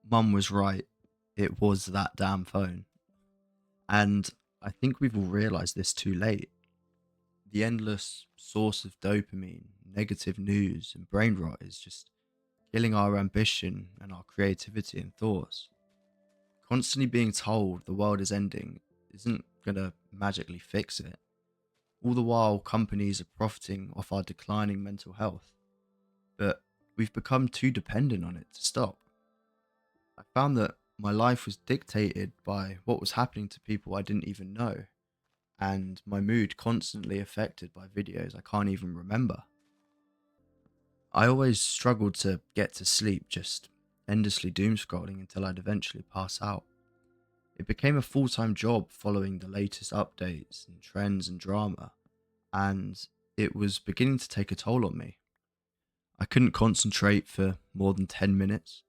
Mum was right. It was that damn phone. And I think we've all realized this too late. The endless source of dopamine, negative news, and brain rot is just killing our ambition and our creativity and thoughts. Constantly being told the world is ending isn't gonna magically fix it. All the while, companies are profiting off our declining mental health, but we've become too dependent on it to stop. I found that my life was dictated by what was happening to people I didn't even know, and my mood constantly affected by videos I can't even remember. I always struggled to get to sleep, just endlessly doom scrolling until I'd eventually pass out. It became a full time job following the latest updates and trends and drama, and it was beginning to take a toll on me. I couldn't concentrate for more than 10 minutes.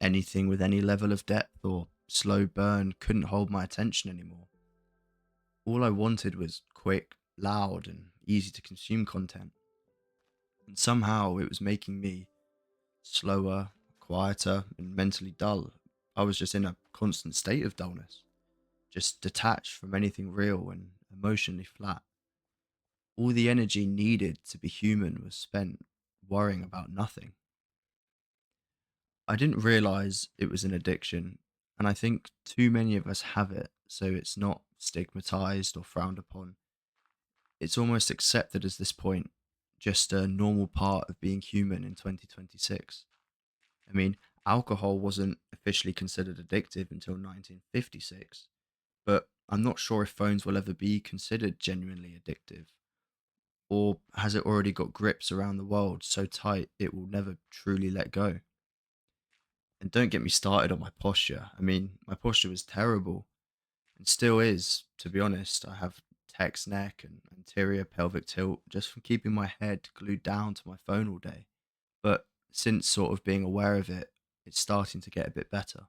Anything with any level of depth or slow burn couldn't hold my attention anymore. All I wanted was quick, loud, and easy to consume content. And somehow it was making me slower, quieter, and mentally dull. I was just in a constant state of dullness, just detached from anything real and emotionally flat. All the energy needed to be human was spent worrying about nothing. I didn't realize it was an addiction, and I think too many of us have it, so it's not stigmatized or frowned upon. It's almost accepted as this point, just a normal part of being human in 2026. I mean, alcohol wasn't officially considered addictive until 1956, but I'm not sure if phones will ever be considered genuinely addictive, or has it already got grips around the world so tight it will never truly let go? And don't get me started on my posture. I mean, my posture was terrible and still is, to be honest. I have text neck and anterior pelvic tilt just from keeping my head glued down to my phone all day. But since sort of being aware of it, it's starting to get a bit better.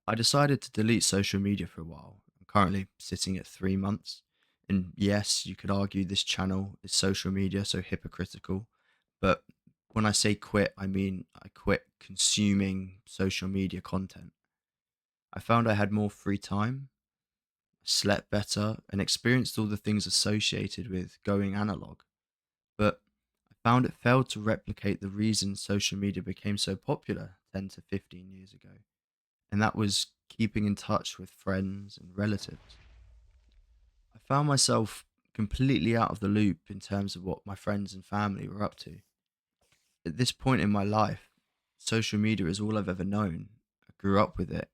I decided to delete social media for a while. I'm currently sitting at 3 months. And yes, you could argue this channel is social media, so hypocritical. But when I say quit, I mean I quit consuming social media content. I found I had more free time, slept better, and experienced all the things associated with going analog. But I found it failed to replicate the reason social media became so popular 10 to 15 years ago, and that was keeping in touch with friends and relatives. I found myself completely out of the loop in terms of what my friends and family were up to. At this point in my life, social media is all I've ever known. I grew up with it,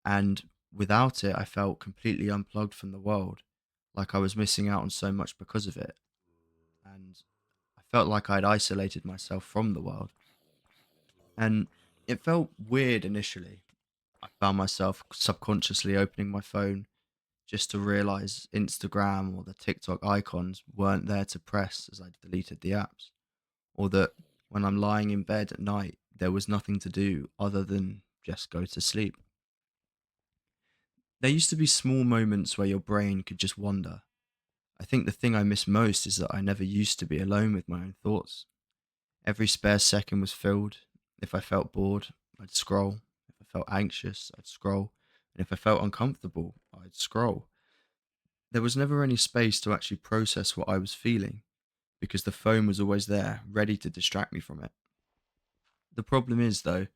and without it, I felt completely unplugged from the world, like I was missing out on so much because of it. And I felt like I'd isolated myself from the world. And it felt weird initially. I found myself subconsciously opening my phone just to realize Instagram or the TikTok icons weren't there to press as I deleted the apps, or that when I'm lying in bed at night, there was nothing to do other than just go to sleep. There used to be small moments where your brain could just wander. I think the thing I miss most is that I never used to be alone with my own thoughts. Every spare second was filled. If I felt bored, I'd scroll. If I felt anxious, I'd scroll. And if I felt uncomfortable, I'd scroll. There was never any space to actually process what I was feeling because the phone was always there, ready to distract me from it. The problem is, though,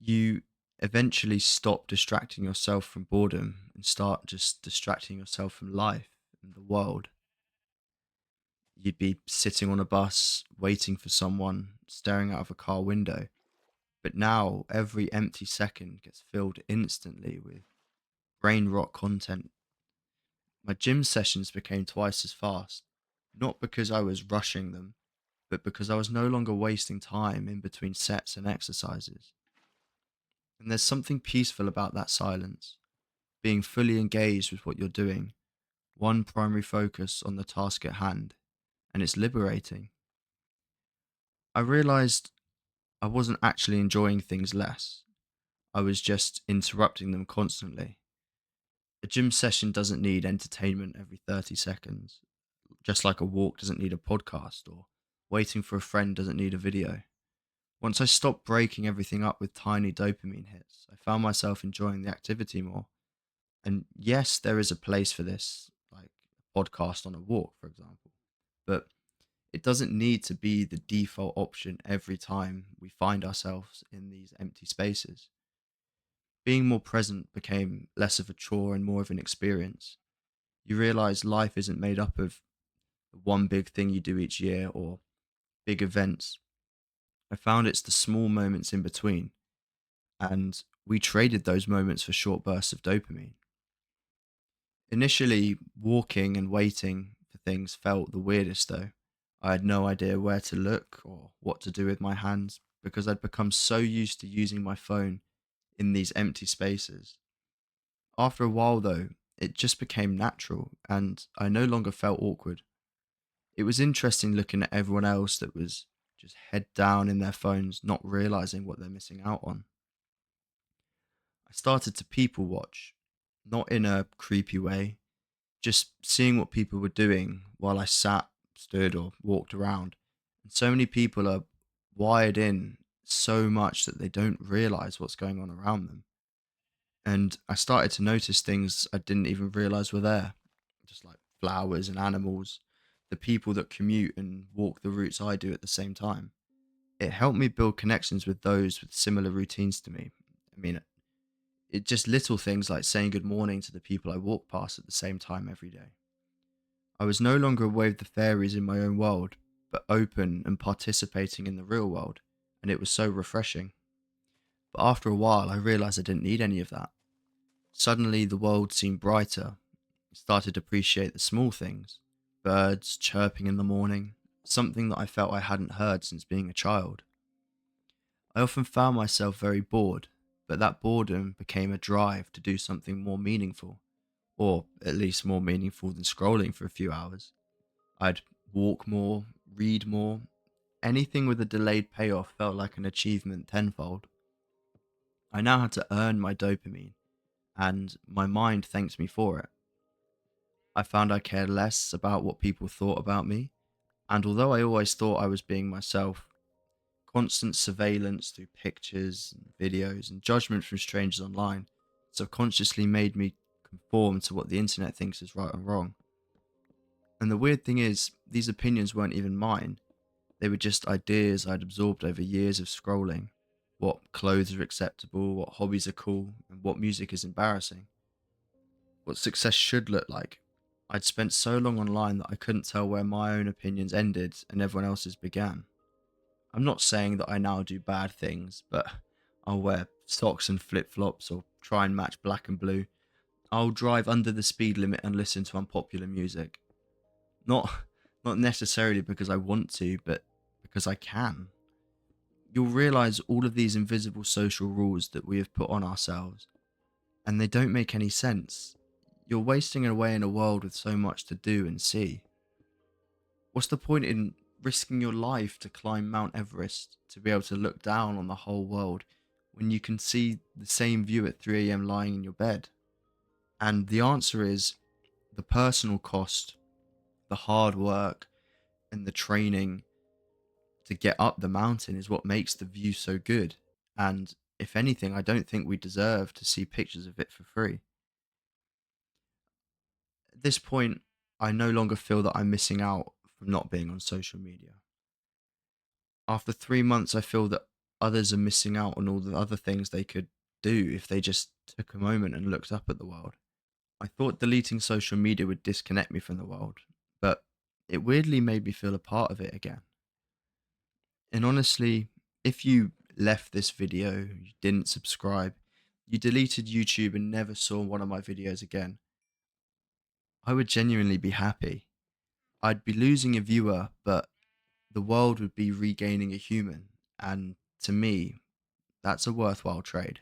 you eventually stop distracting yourself from boredom and start just distracting yourself from life and the world. You'd be sitting on a bus, waiting for someone, staring out of a car window. But now every empty second gets filled instantly with brain rot content. My gym sessions became twice as fast, not because I was rushing them, but because I was no longer wasting time in between sets and exercises. And there's something peaceful about that silence, being fully engaged with what you're doing, one primary focus on the task at hand, and it's liberating. I realized I wasn't actually enjoying things less, I was just interrupting them constantly. A gym session doesn't need entertainment every 30 seconds, just like a walk doesn't need a podcast or waiting for a friend doesn't need a video. Once I stopped breaking everything up with tiny dopamine hits, I found myself enjoying the activity more. And yes, there is a place for this, like a podcast on a walk, for example. But it doesn't need to be the default option every time we find ourselves in these empty spaces. Being more present became less of a chore and more of an experience. You realize life isn't made up of one big thing you do each year or big events. I found it's the small moments in between, and we traded those moments for short bursts of dopamine. Initially, walking and waiting for things felt the weirdest though. I had no idea where to look or what to do with my hands because I'd become so used to using my phone in these empty spaces. After a while, though, it just became natural and I no longer felt awkward. It was interesting looking at everyone else that was just head down in their phones, not realizing what they're missing out on. I started to people watch, not in a creepy way, just seeing what people were doing while I sat, stood, or walked around. And so many people are wired in so much that they don't realize what's going on around them. And I started to notice things I didn't even realize were there, just like flowers and animals, the people that commute and walk the routes I do at the same time. It helped me build connections with those with similar routines to me. I mean, it just little things like saying good morning to the people I walk past at the same time every day. I was no longer away with the fairies in my own world, but open and participating in the real world, and it was so refreshing. But after a while, I realized I didn't need any of that. Suddenly, the world seemed brighter. I started to appreciate the small things, birds chirping in the morning, something that I felt I hadn't heard since being a child. I often found myself very bored, but that boredom became a drive to do something more meaningful, or at least more meaningful than scrolling for a few hours. I'd walk more, read more. Anything with a delayed payoff felt like an achievement tenfold. I now had to earn my dopamine, and my mind thanked me for it. I found I cared less about what people thought about me, and although I always thought I was being myself, constant surveillance through pictures and videos and judgment from strangers online subconsciously made me conform to what the internet thinks is right and wrong. And the weird thing is, these opinions weren't even mine. They were just ideas I'd absorbed over years of scrolling. What clothes are acceptable, what hobbies are cool, and what music is embarrassing. What success should look like. I'd spent so long online that I couldn't tell where my own opinions ended and everyone else's began. I'm not saying that I now do bad things, but I'll wear socks and flip flops or try and match black and blue. I'll drive under the speed limit and listen to unpopular music. Not not necessarily because I want to, but because I can. You'll realize all of these invisible social rules that we have put on ourselves, and they don't make any sense. You're wasting away in a world with so much to do and see. What's the point in risking your life to climb Mount Everest to be able to look down on the whole world when you can see the same view at 3 a.m. lying in your bed? And the answer is the personal cost, the hard work, and the training to get up the mountain is what makes the view so good. And if anything, I don't think we deserve to see pictures of it for free. At this point, I no longer feel that I'm missing out from not being on social media. After 3 months, I feel that others are missing out on all the other things they could do if they just took a moment and looked up at the world. I thought deleting social media would disconnect me from the world, but it weirdly made me feel a part of it again. And honestly, if you left this video, you didn't subscribe, you deleted YouTube and never saw one of my videos again, I would genuinely be happy. I'd be losing a viewer, but the world would be regaining a human. And to me, that's a worthwhile trade.